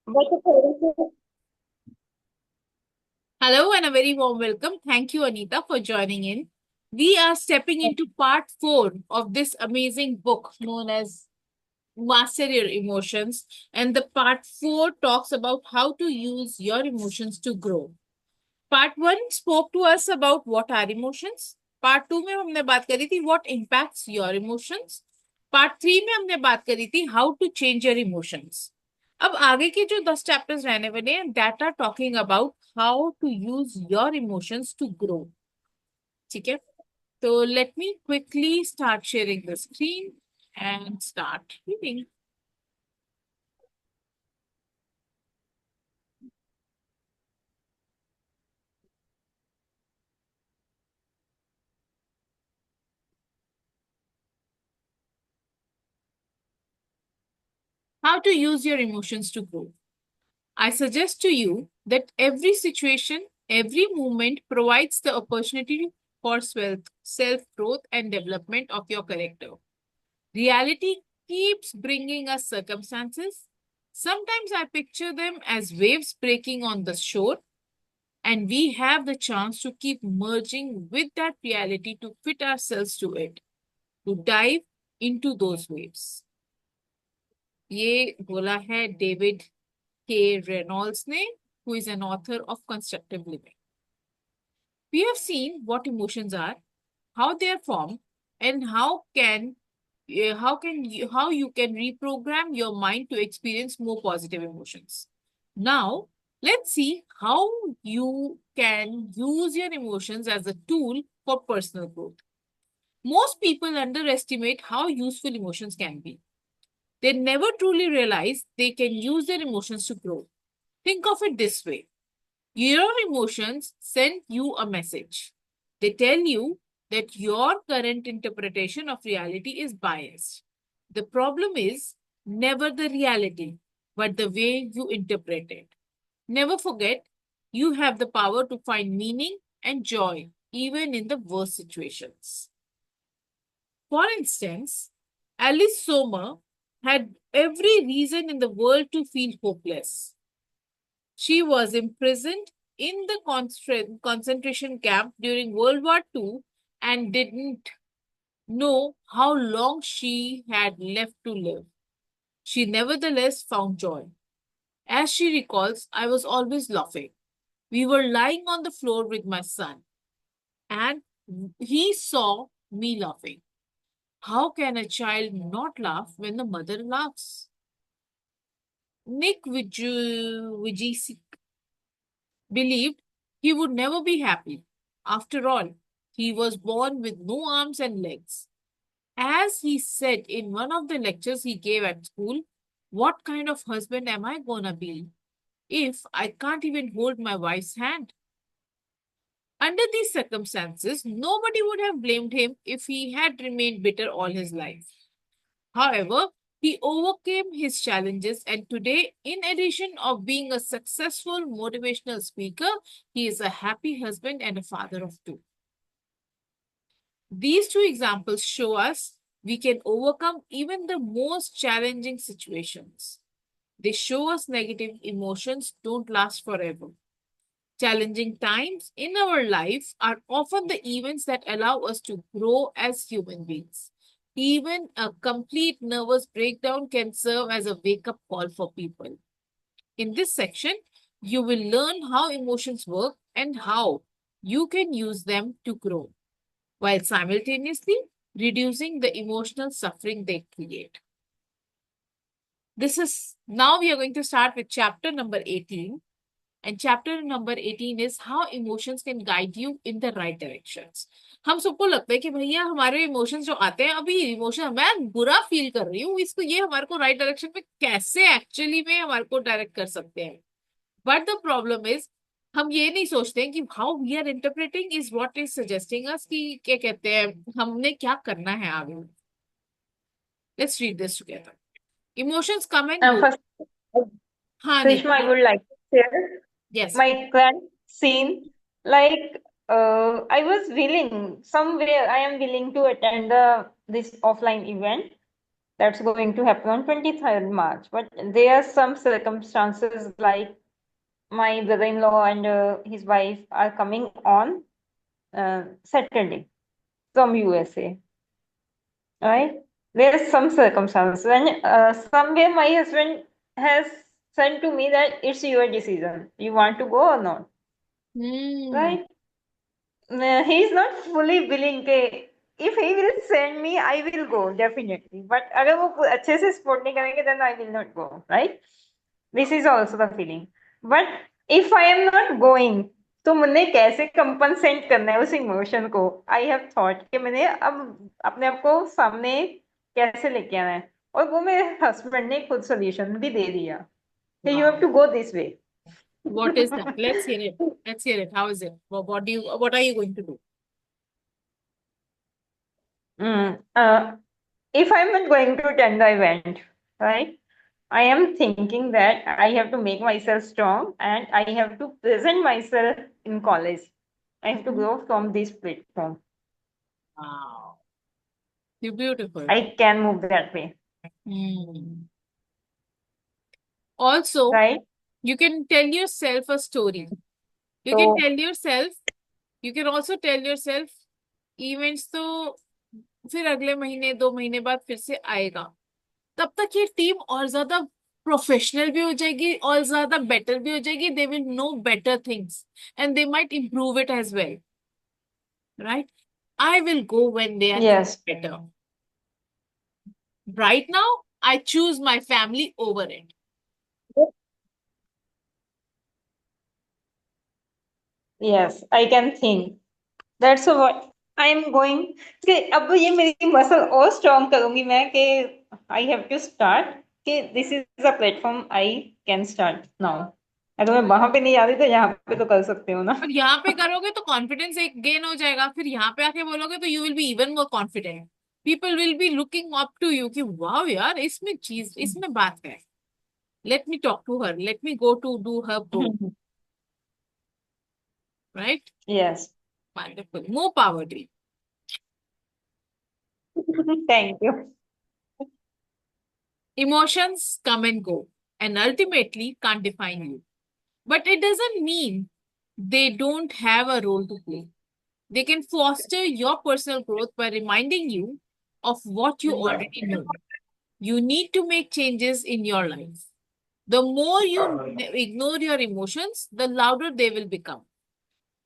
But the Hello and a very warm welcome. Thank you, Anita, for joining in. We are stepping into part four of this amazing book known as Master Your Emotions. And the part four talks about how to use your emotions to grow. Part one spoke to us about what are emotions. Part two में हमने बात करी थी what impacts your emotions. Part three में हमने बात करी थी how to change your emotions. अब आगे के जो 10 चैप्टर्स रहने वाले हैं that are talking about how to use your emotions to grow. ठीक है, तो let me quickly start sharing the screen and start reading. How to use your emotions to grow. I suggest to you that every situation, every movement provides the opportunity for self growth and development of your character. Reality keeps bringing us circumstances. Sometimes I picture them as waves breaking on the shore, and we have the chance to keep merging with that reality to fit ourselves to it, to dive into those waves. ये बोला है David के Reynolds ने, who is an author of Constructive Living. We have seen what emotions are, how they are formed, and how you can reprogram your mind to experience more positive emotions. Now, let's see how you can use your emotions as a tool for personal growth. Most people underestimate how useful emotions can be. They never truly realize they can use their emotions to grow. Think of it this way: your emotions send you a message. They tell you that your current interpretation of reality is biased. The problem is never the reality, but the way you interpret it. Never forget, you have the power to find meaning and joy even in the worst situations. For instance, Alice Sommer had every reason in the world to feel hopeless. She was imprisoned in the concentration camp during World War II and didn't know how long she had left to live. She nevertheless found joy. As she recalls, I was always laughing. We were lying on the floor with my son, and he saw me laughing. How can a child not laugh when the mother laughs? Nick Vujicic believed he would never be happy. After all, he was born with no arms and legs. As he said in one of the lectures he gave at school, what kind of husband am I gonna be if I can't even hold my wife's hand? Under these circumstances, nobody would have blamed him if he had remained bitter all his life. However, he overcame his challenges, and today, in addition of being a successful motivational speaker, he is a happy husband and a father of two. These two examples show us we can overcome even the most challenging situations. They show us negative emotions don't last forever. Challenging times in our life are often the events that allow us to grow as human beings. Even a complete nervous breakdown can serve as a wake up call for people. In this section, you will learn how emotions work and how you can use them to grow, while simultaneously reducing the emotional suffering they create. This is now we are going to start with chapter number 18. And chapter number 18 is how emotions can guide you in the right directions. हम सबको लगता है कि भैया हमारे emotions जो आते हैं, अभी इमोशन मैं बुरा फील कर रही हूँ, इसको ये हमारे को राइट डायरेक्शन में कैसे एक्चुअली में हमारे को डायरेक्ट कर सकते हैं. बट द प्रॉब्लम इज हम ये नहीं सोचते हैं कि how we are interpreting is what is suggesting us कि क्या कहते हैं हमने क्या करना है आगे. Let's read this together. Emotions come and go. first, हाँ Krishma, I Neeta. would like to share yes. my current scene. Like, I was willing somewhere. I am willing to attend this offline event, that's going to happen on 23rd March. But there are some circumstances like my brother-in-law and his wife are coming on Saturday from USA, right? There's some circumstances, and somewhere my husband has said to me that it's your decision. You want to go or not, Hmm. right? He's not fully willing के if he will send me, I will go definitely. But अगर वो अच्छे से support नहीं करेंगे, then I will not go, right? This is also the feeling. But if I am not going, तो मुझे कैसे compensate करना है उस emotion को? I have thought कि मैंने अब अपने आप को सामने कैसे लेके आना है, और वो मेरे husband ने खुद solution भी दे दिया कि you have Wow. to go this way. What is that? Let's hear it. Let's hear it. How is it? What are you going to do? Mm, if I'm not going to attend the event, right? I am thinking that I have to make myself strong and I have to present myself in college. I have to Mhm. grow from this platform. Wow. You're beautiful. I can move that way, Hmm. Also, right? you can tell yourself a story. You can So, tell yourself, you can also tell yourself, events तो फिर अगले महीने 2 महीने बाद फिर से आएगा. तब तक ये टीम और ज्यादा प्रोफेशनल भी हो जाएगी और ज्यादा बेटर भी हो जाएगी. They will know better things and they might improve it as well, right? I will go when they are even yes, better. Right now, I choose my family over it. yes, I can think. That's what I am going. कि अब ये मेरी muscle और strong करूंगी मैं कि I have to start कि this is a platform I can start now. अगर मैं वहां पे नहीं आ रही तो यहाँ पे तो कर सकते हो ना. और यहाँ पे करोगे तो कॉन्फिडेंस एक गेन हो जाएगा. फिर यहाँ पे आके बोलोगे तो you will be even more confident. People will be looking up to you कि वाह यार, इसमें बात है. Let me talk to her, let me go to do her pro. Right? Yes. Wonderful. More power to. Thank you. Emotions come and go and ultimately can't define you. But it doesn't mean they don't have a role to play. They can foster your personal growth by reminding you of what you already know. You need to make changes in your life. The more you ignore your emotions, the louder they will become.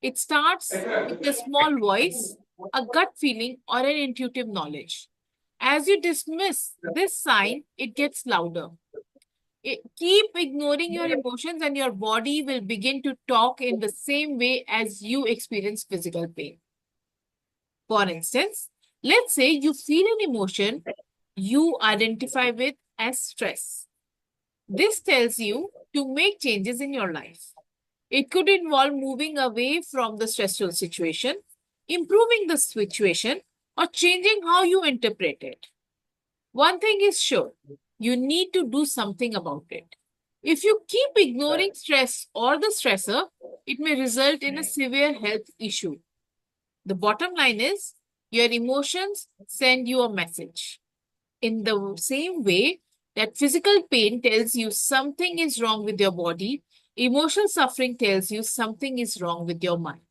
It starts with a small voice, a gut feeling, or an intuitive knowledge. As you dismiss this sign, it gets louder. Keep ignoring your emotions, and your body will begin to talk in the same way as you experience physical pain. For instance, let's say you feel an emotion you identify with as stress. This tells you to make changes in your life. It could involve moving away from the stressful situation, improving the situation, or changing how you interpret it. One thing is sure, you need to do something about it. If you keep ignoring stress or the stressor, it may result in a severe health issue. The bottom line is your emotions send you a message. In the same way that physical pain tells you something is wrong with your body, emotional suffering tells you something is wrong with your mind.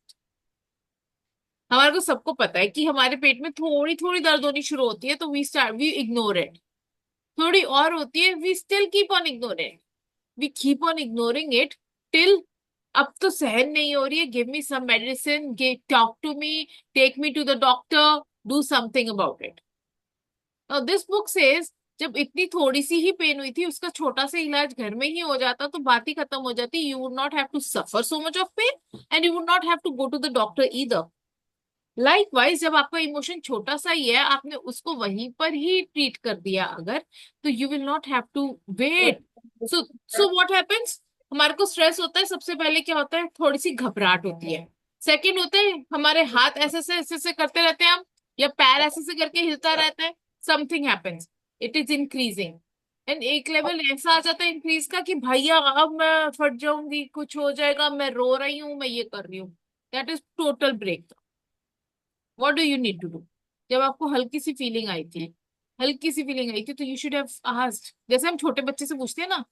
हमारे को सबको पता है कि हमारे पेट में थोड़ी थोड़ी दर्द होनी शुरू होती है तो वी इग्नोर इट. थोड़ी और होती है, we still keep on ignoring. We keep on ignoring it till अब तो सहन नहीं हो रही है. Give me some medicine, talk to me, take me to the doctor, do something about it. Now this book says जब इतनी थोड़ी सी ही पेन हुई थी, उसका छोटा सा इलाज घर में ही हो जाता तो बात ही खत्म हो जाती. You would not have to suffer so much of pain and you would not have to go to the doctor either. Likewise जब आपका इमोशन छोटा सा ही है, आपने उसको वहीं पर ही ट्रीट कर दिया अगर, तो you will not have to wait. So so what happens, हमारे को स्ट्रेस होता है. सबसे पहले क्या होता है? थोड़ी सी घबराहट होती है. सेकंड होते हैं हमारे हाथ ऐसे से करते रहते हैं हम, या पैर ऐसे से करके हिलता रहता है. Something happens, it is increasing. And एक लेवल ऐसा आ जाता है इंक्रीज का कि भैया अब मैं फट जाऊंगी, कुछ हो जाएगा, मैं रो रही हूँ, मैं ये कर रही हूँ. That is total break. What do you need to do? जब आपको हल्की सी फीलिंग आई थी, हल्की सी फीलिंग आई थी तो यू शुड हैव आस्क्ड, जैसे हम छोटे बच्चे से पूछते हैं ना,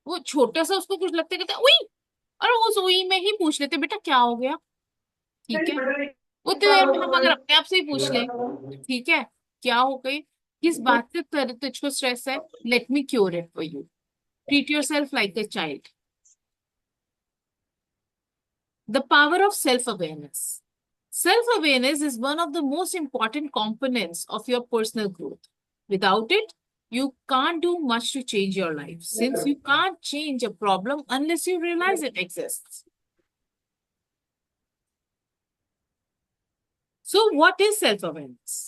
वो छोटा सा उसको कुछ लगता है, कहता है उई, और वो उस उई में ही पूछ लेते बेटा क्या हो गया, ठीक है। उतनी देर में हम अगर अपने आप से ही पूछ लें, ठीक है, क्या हो गई, किस बात से तुझको स्ट्रेस है, let me cure it for you, treat your self like a child. The power of self-awareness. Self-awareness is one of the most important components of your personal growth. Without it, you can't do much to change your life, since you can't change a problem unless you realize it exists. So, what is self-awareness?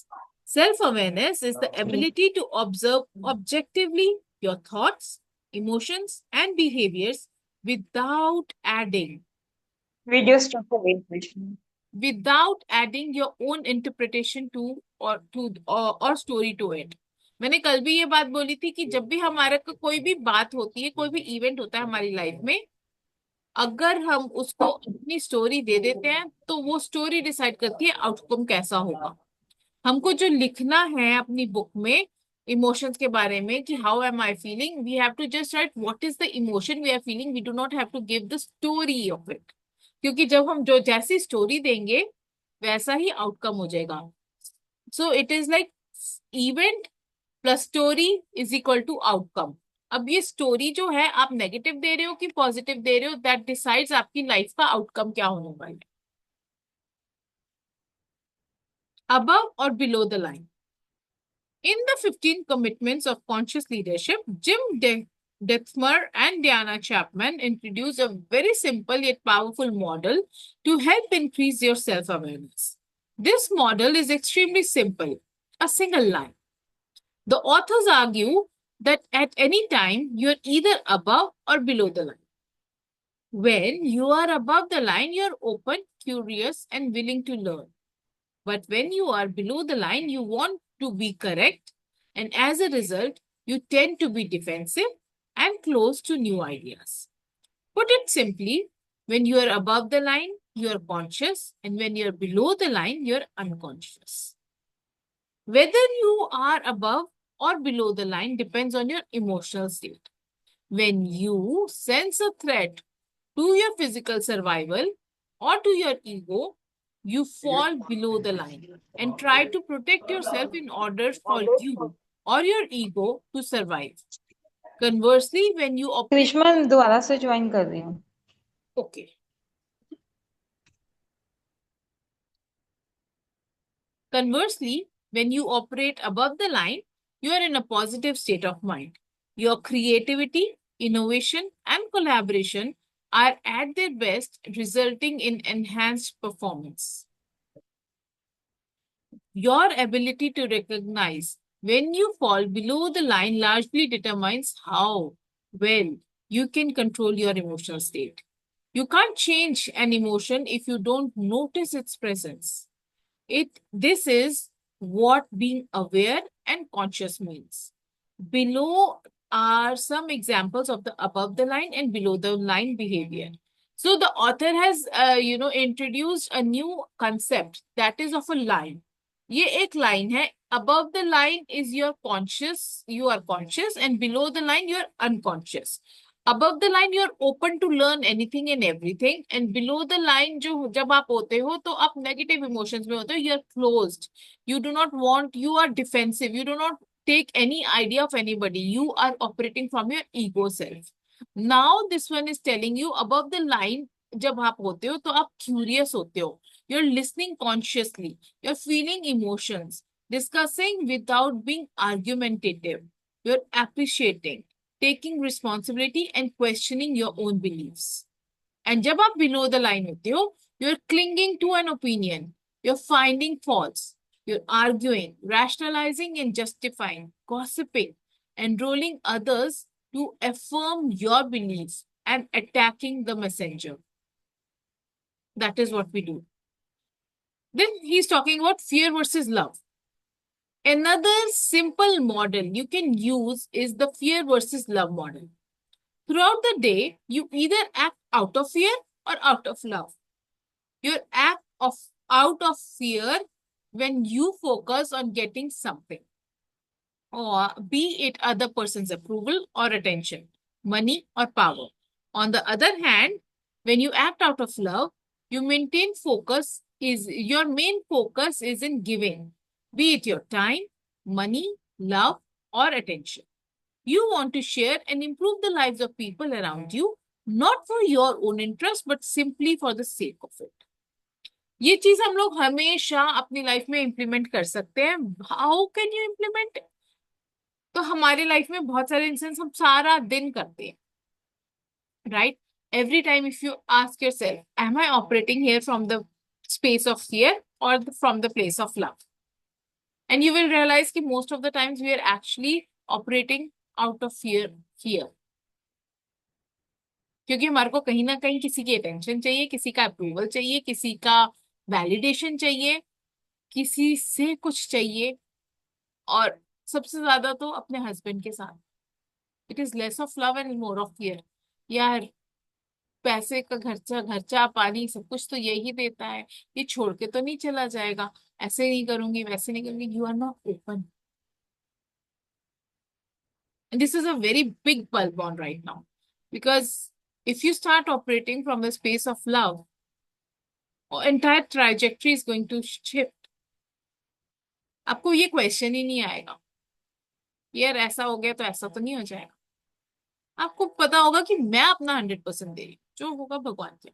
Self-awareness is the ability to observe objectively your thoughts, emotions, and behaviors without adding Video stop away, Krishna. without adding your own interpretation or story to it. मैंने कल भी ये बात बोली थी कि जब भी हमारे को कोई भी बात होती है, कोई भी इवेंट होता है हमारी लाइफ में, अगर हम उसको अपनी स्टोरी दे देते हैं तो वो स्टोरी डिसाइड करती है आउटकम कैसा होगा। हमको जो लिखना है अपनी बुक में इमोशंस के बारे में कि how am I feeling, we have to just write what is the emotion we are feeling, we do not have to give the story of it, क्योंकि जब हम जो जैसी स्टोरी देंगे वैसा ही आउटकम हो जाएगा। So it is like event plus story is equal to outcome. अब ये स्टोरी जो है आप नेगेटिव दे रहे हो कि पॉजिटिव दे रहे हो, दैट डिसाइड्स आपकी लाइफ का आउटकम क्या होने वाला है। अबव और below the line. In the 15 Commitments of Conscious Leadership, Dethmer and Diana Chapman introduced a very simple yet powerful model to help increase your self-awareness. This model is extremely simple, a single line. The authors argue that at any time, you're either above or below the line. When you are above the line, you're open, curious, and willing to learn. But when you are below the line, you want to be correct, and as a result, you tend to be defensive and close to new ideas. Put it simply, when you are above the line, you are conscious, and when you're below the line, you're unconscious. Whether you are above or below the line depends on your emotional state. When you sense a threat to your physical survival or to your ego, you fall below the line and try to protect yourself in order for you or your ego to survive. Conversely, when you operate, Krishna दोबारा से join कर रही हूँ। okay. Conversely, when you operate above the line, you are in a positive state of mind. Your creativity, innovation, and collaboration are at their best, resulting in enhanced performance. Your ability to recognize when you fall below the line largely determines how well you can control your emotional state. You can't change an emotion if you don't notice its presence. This is what being aware and conscious means. Below are some examples of the above the line and below the line behavior. So the author has introduced a new concept that is of a line. ये एक line है. Above the line is your conscious, you are conscious, and below the line you are unconscious. Above the line you are open to learn anything and everything, and below the line जो जब आप होते हो तो आप negative emotions में होते हो, you are closed, you do not want, you are defensive, you do not take any idea of anybody, you are operating from your ego self. Now this one is telling you above the line जब आप होते हो तो आप curious होते हो, you're listening consciously, you're feeling emotions, discussing without being argumentative, you're appreciating, taking responsibility and questioning your own beliefs. And जब आप below the line होते हो, you're clinging to an opinion, you're finding faults, you're arguing, rationalizing and justifying, gossiping, enrolling others to affirm your beliefs and attacking the messenger. That is what we do. Then he's talking about fear versus love. Another simple model you can use is the fear versus love model. Throughout the day, you either act out of fear or out of love. You act out of fear when you focus on getting something. or be it other person's approval or attention, money or power. On the other hand, when you act out of love, you maintain focus is your main focus is in giving, be it your time, money, love, or attention. You want to share and improve the lives of people around you, not for your own interest, but simply for the sake of it. ये चीज हम लोग हमेशा अपनी life में implement कर सकते हैं. How can you implement? तो हमारी लाइफ में बहुत सारे इंसिडेंट्स हम सारा दिन करते हैं, right? Every time if you ask yourself, am I operating here from the space of fear or from the place of love? And you will realize that most of the times we are actually operating out of fear. क्योंकि हमारे को कहीं ना कहीं किसी की attention चाहिए, किसी का अप्रूवल चाहिए, किसी का वैलिडेशन चाहिए, किसी से कुछ चाहिए, और सबसे ज्यादा तो अपने हस्बैंड के साथ. It is less of love and more of fear. यार, पैसे का खर्चा खर्चा पानी सब कुछ तो यही देता है, ये छोड़ के तो नहीं चला जाएगा, ऐसे नहीं करूंगी वैसे नहीं करूंगी. You are not open. And this is a very big bulb on right now, because if you start operating from the space of love, entire trajectory is going to shift. आपको ये क्वेश्चन ही नहीं आएगा यार ऐसा हो गया तो ऐसा तो नहीं हो जाएगा. आपको पता होगा कि मैं अपना 100% दे रही हूँ, जो होगा भगवान क्या.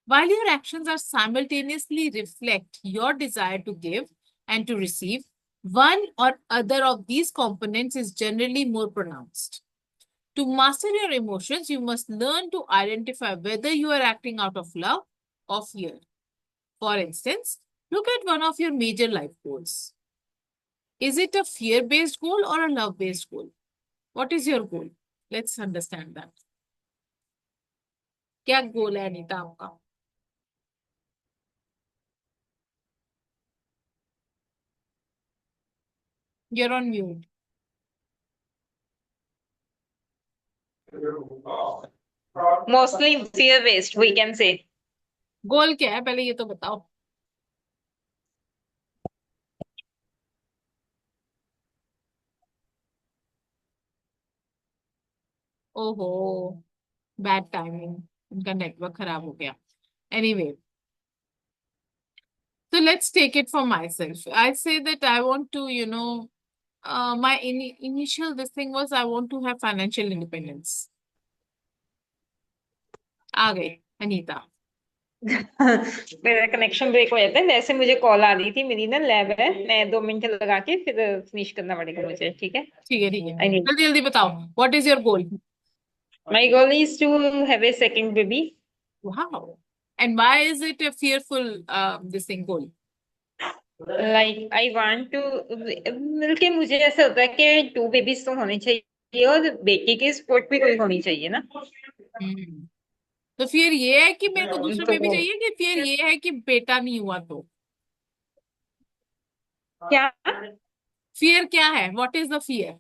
While your actions are simultaneously reflect your desire to give and to receive, one or other of these components is generally more pronounced. To master your emotions, you must learn to identify whether you are acting out of love or fear. For instance, look at one of your major life goals. Is it a fear-based goal or a love-based goal? What is your goal? Let's understand that. क्या गोल है अनीता आपका? You're on mute. Mostly fear-based, we can say. गोल क्या है पहले ये तो बताओ. ओहो, बैड टाइमिंग, उनका नेटवर्क खराब हो गया. Anyway, so let's take it for myself. I say that I want to, my initial this thing was I want to have financial independence. आ गई अनीता. मेरा कनेक्शन ब्रेक हो जाता है. वैसे मुझे कॉल आ रही थी, मेरी ना लैब है, मैं 2 मिनट लगा के फिर फिनिश करना पड़ेगा मुझे. ठीक है, ठीक है ठीक है, I need. जल्दी जल्दी बताओ. What is your goal? My goal is to have a second baby. Wow. And why is it a fearful this thing goal? Like I want to, मिलके मुझे ऐसा होता है कि 2 बेबीज तो होने चाहिए और बेटी की सपोर्ट भी कोई होनी चाहिए ना. हम्म. तो फिर ये है कि मेरे को दूसरा तो बेबी चाहिए, कि फिर ये है कि बेटा नहीं हुआ तो क्या, फियर क्या है? What is the fear?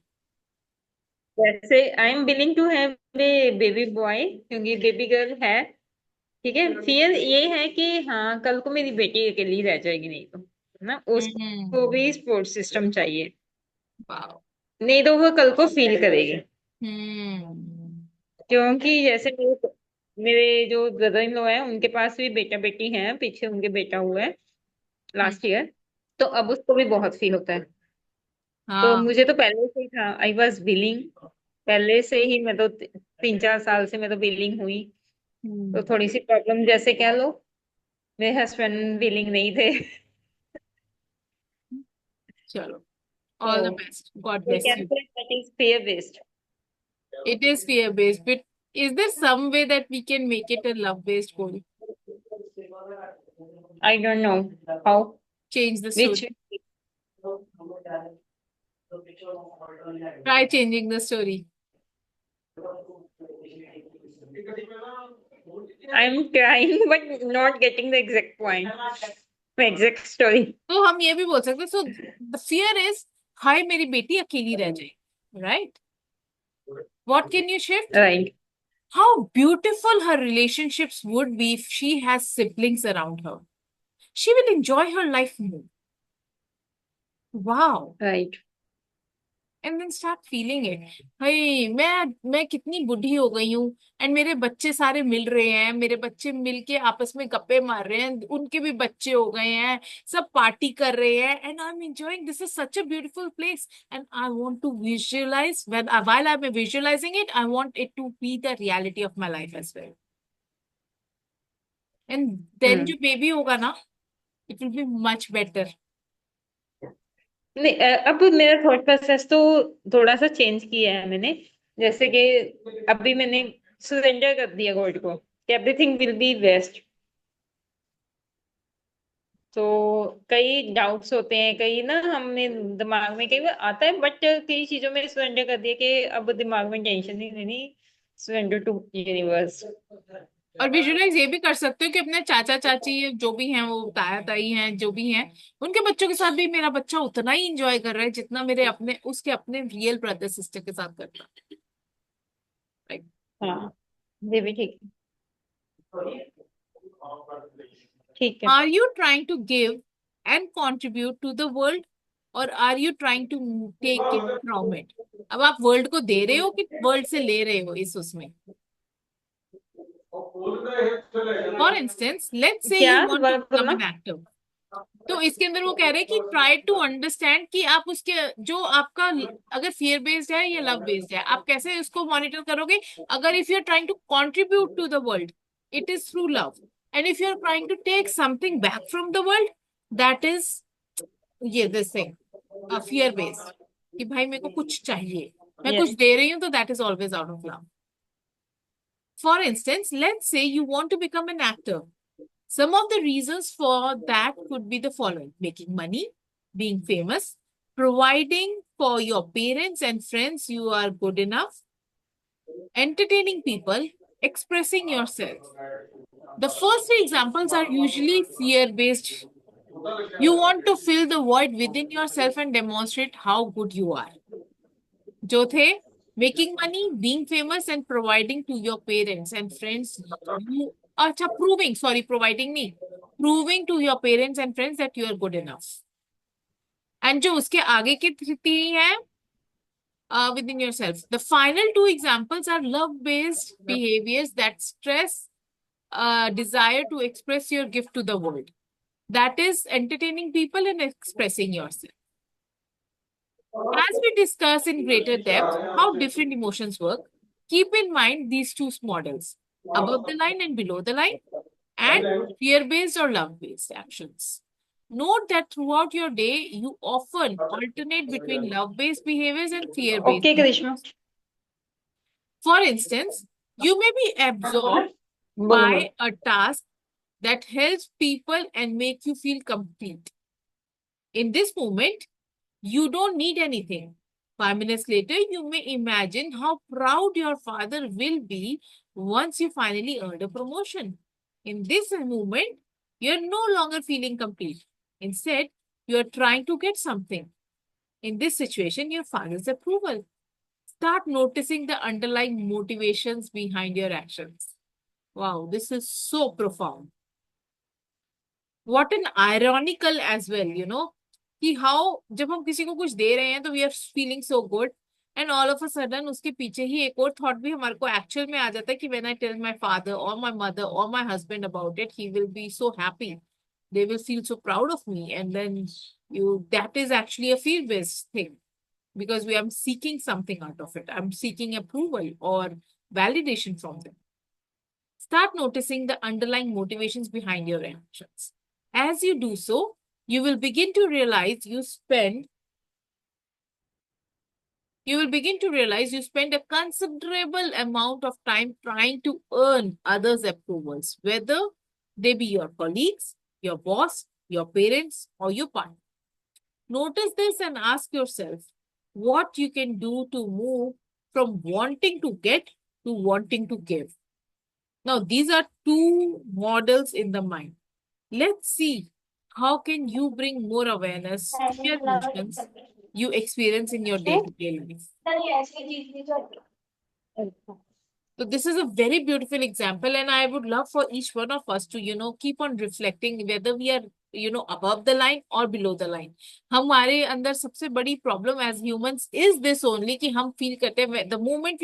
वैसे I am willing to have a baby boy क्योंकि बेबी गर्ल है. ठीक है, फिर ये है कि हाँ कल को मेरी बेटी अकेली रह जाएगी, नहीं तो ना उसको भी सपोर्ट सिस्टम चाहिए, वाओ. नहीं तो वो कल को फील करेगी. हम्म. क्योंकि जैसे मेरे जो ब्रदर इन लॉ है उनके पास भी बेटा बेटी है, पीछे उनके बेटा हुआ है लास्ट ईयर, तो अब उसको भी बहुत फील होता है. तो हाँ. मुझे तो पहले से ही था, आई वॉज बिलिंग पहले से ही. मैं तो 3-4 साल से मैं तो बिलिंग हुई. तो हम्म. थोड़ी सी प्रॉब्लम जैसे कह लो, मेरे हस्बैंड बिलिंग नहीं थे. चलो, तो all the best. God we bless can you. say that is fear based. It is fear based, but is there some way that we can make it a love based goal? I don't know how, Change the which. story. Try changing the story. I'm trying but not getting the exact point, the exact story. तो हम ये भी बोल सकते हैं, so the fear is, हाय मेरी बेटी अकेली रह जाएगी, right? What can you shift? Right. How beautiful her relationships would be if she has siblings around her. She will enjoy her life more. wow. Right. And then start feeling it. hey मैं कितनी बुढ़ी हो गई हूँ, and मेरे बच्चे सारे मिल रहे हैं, मेरे बच्चे मिलके आपस में गप्पे मार रहे हैं, उनके भी बच्चे हो गए हैं, सब पार्टी कर रहे हैं, and I am enjoying, this is such a beautiful place, and I want to visualise, when while I'm visualizing it, I want it to be the reality of my life as well. And then जो baby होगा ना, it will be much better. नहीं, अब मेरा thought process तो थोड़ा सा change किया है मैंने। जैसे कि अभी मैंने सरेंडर कर दिया गॉड को कि एवरीथिंग विल बी बेस्ट। तो कई डाउट्स होते हैं, कई ना हमें दिमाग में कई बार आता है, बट कई चीजों में सरेंडर कर दिया कि अब दिमाग में टेंशन नहीं लेनी। Surrender to universe. और विजुअलाइज ये भी कर सकते हो कि अपने चाचा चाची जो भी हैं, वो ताया ताई हैं जो भी हैं, उनके बच्चों के साथ भी मेरा बच्चा उतना ही इंजॉय कर रहा है जितना मेरे अपने उसके अपने रियल ब्रदर सिस्टर के साथ करता है. राइट. हाँ, ये भी ठीक है। ठीक है। Are you trying to give and contribute to the world, और are you trying to take it from it? अब आप वर्ल्ड को दे रहे हो कि वर्ल्ड से ले रहे हो इस उसमें? फॉर इंस्टेंस, लेट्स से क्या यू वांट टू दोबारा बिकम बोलना? An actor. तो इसके अंदर वो कह रहे हैं कि ट्राई टू अंडरस्टैंड कि आप उसके जो आपका अगर फियर बेस्ड है या लव बेस्ड है, आप कैसे उसको मॉनिटर करोगे? अगर if you are trying to contribute to the world, it is through love, and if you are trying to take something back from the world, that is ये this thing fear based, कि भाई मेरे को कुछ चाहिए, मैं कुछ yes. दे रही हूँ, तो that is always out of love. For instance, let's say you want to become an actor. Some of the reasons for that could be the following: making money, being famous, providing for your parents and friends you are good enough, entertaining people, expressing yourself. The first three examples are usually fear based. You want to fill the void within yourself and demonstrate how good you are. जो थे making money, being famous and providing to your parents and friends, you, अच्छा proving, sorry providing नहीं, proving to your parents and friends that you are good enough. And जो उसके आगे की तीन है, within yourself. The final two examples are love-based behaviors that stress desire to express your gift to the world. That is entertaining people and expressing yourself. As we discuss in greater depth how different emotions work, keep in mind these two models: above the line and below the line, and fear-based or love-based actions. Note that throughout your day, you often alternate between love-based behaviors and fear-based okay behaviors. Karishma. For instance, you may be absorbed बोलो बोलो। by a task that helps people and make you feel complete. In this moment, you don't need anything. 5 minutes later, you may imagine how proud your father will be once you finally earned a promotion. In this moment, you're no longer feeling complete. Instead, you're trying to get something. In this situation, your father's approval. Start noticing the underlying motivations behind your actions. Wow, this is so profound. What an ironical as well, you know, कि how जब हम किसी को कुछ दे रहे हैं तो we are feeling so good, and all of a sudden उसके पीछे ही एक और thought भी हमारे को actual में आ जाता है कि when I tell my father or my mother or my husband about it, he will be so happy. They will feel so proud of me, and then that is actually a fear-based thing, because we are seeking something out of it. I'm seeking approval or validation from them. Start noticing the underlying motivations behind your actions. As you do so, you will begin to realize you spend a considerable amount of time trying to earn others' approvals, whether they be your colleagues, your boss, your parents, or your partner. Notice this and ask yourself what you can do to move from wanting to get to wanting to give. Now, these are two models in the mind. Let's see how can you bring more awareness to your emotions you experience in your day-to-day life. So this is a very beautiful example, and I would love for each one of us to, keep on reflecting whether we are above the line or below the line. हमारे अंदर सबसे बड़ी problem as humans is this only कि हम feel करते हैं the moment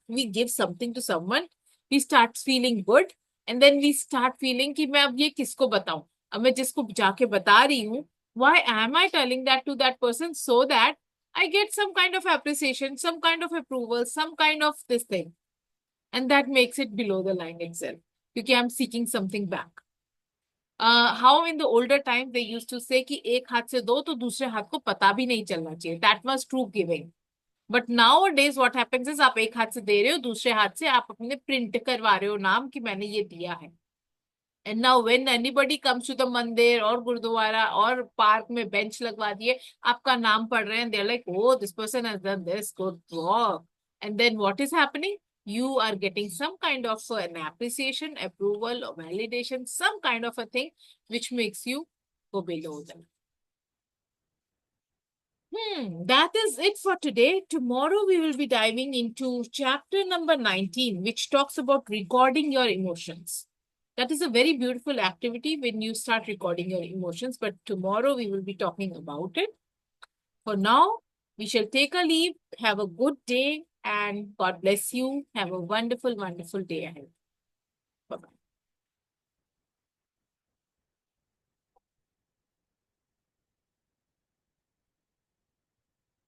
we give something to someone, we start feeling good and then we start feeling कि मैं अब ये किसको बताऊं, अब मैं जिसको जाके बता रही हूँ, why am I telling that to that person so that I get some kind of appreciation, some kind of approval, some kind of this thing, and that makes it below the line itself because I'm seeking something back. How in the older time they used to say कि एक हाथ से दो तो दूसरे हाथ को पता भी नहीं चलना चाहिए. That was true giving. But nowadays what happens is आप एक हाथ से दे रहे हो, दूसरे हाथ से आप अपने प्रिंट करवा रहे हो नाम कि मैंने ये दिया है. And now when anybody comes to the मंदिर और गुरुद्वारा और पार्क में बेंच लगवा दिए, आपका नाम पढ़ रहे हैं, they're like, oh, this person has done this, good work. And then what is happening? You are getting some kind of an appreciation, approval, or validation, some kind of a thing which makes you go below them. That is it for today. Tomorrow we will be diving into chapter number 19, which talks about recording your emotions. That is a very beautiful activity when you start recording your emotions, but tomorrow we will be talking about it. For now, we shall take a leave. Have a good day and God bless you. Have a wonderful, wonderful day ahead. Bye-bye.